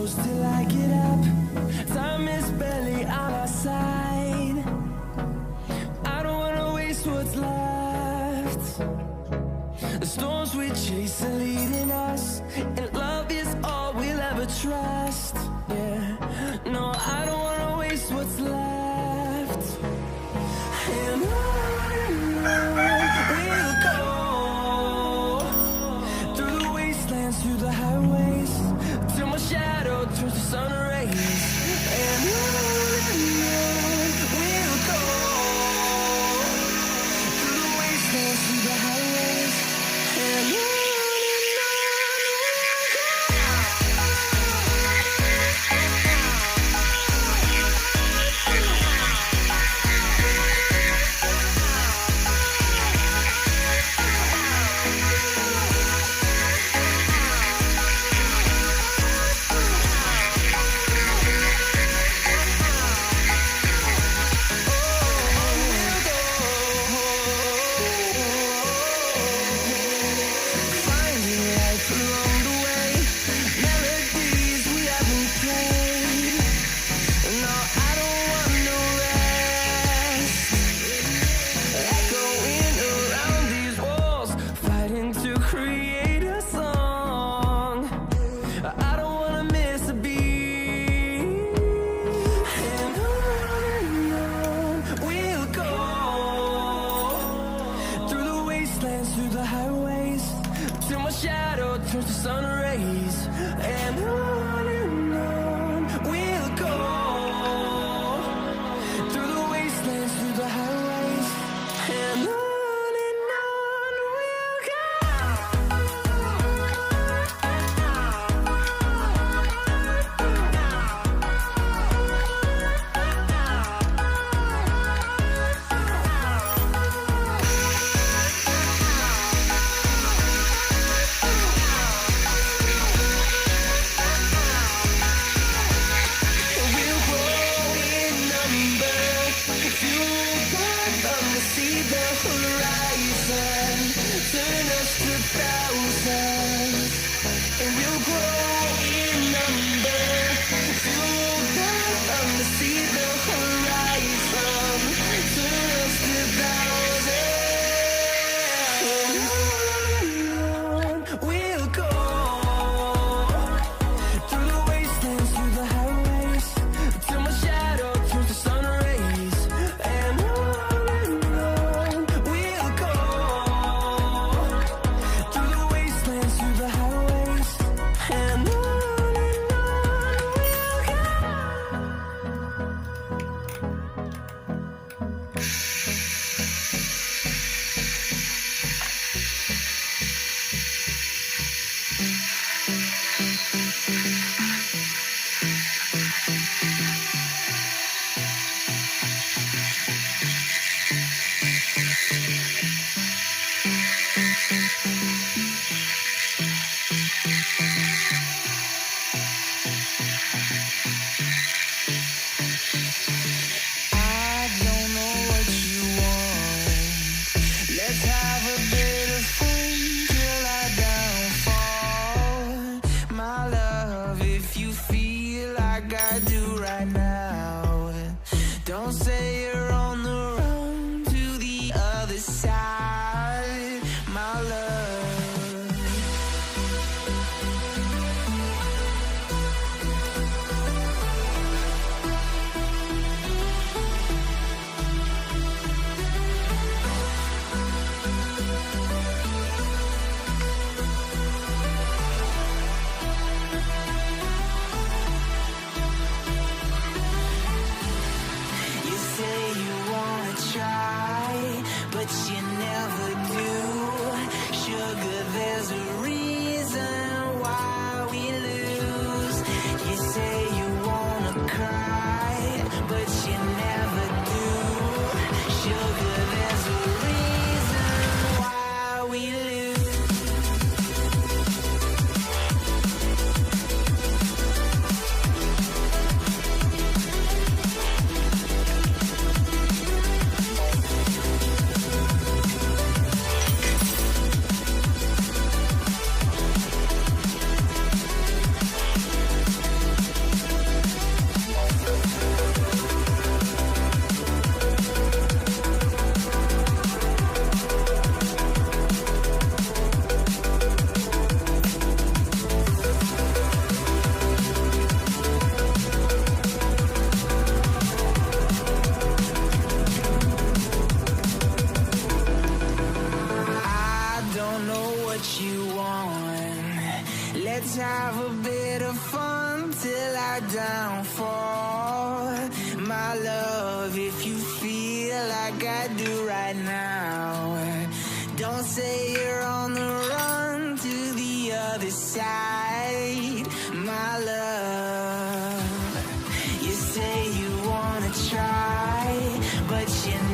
close till I get up. Time is barely on our side. I don't wanna waste what's left. The storms we chase are leading us, and love is all we'll ever trust. Yeah, no, I don't wanna waste what's left. And on we'll go, through the wastelands, through the highways, till my shadow turns to sun rays. And on we'll go, through the wastelands, through the highways, and on. like I do right now. Don't say you're on the run to the other side, my love. You say you wanna try, but you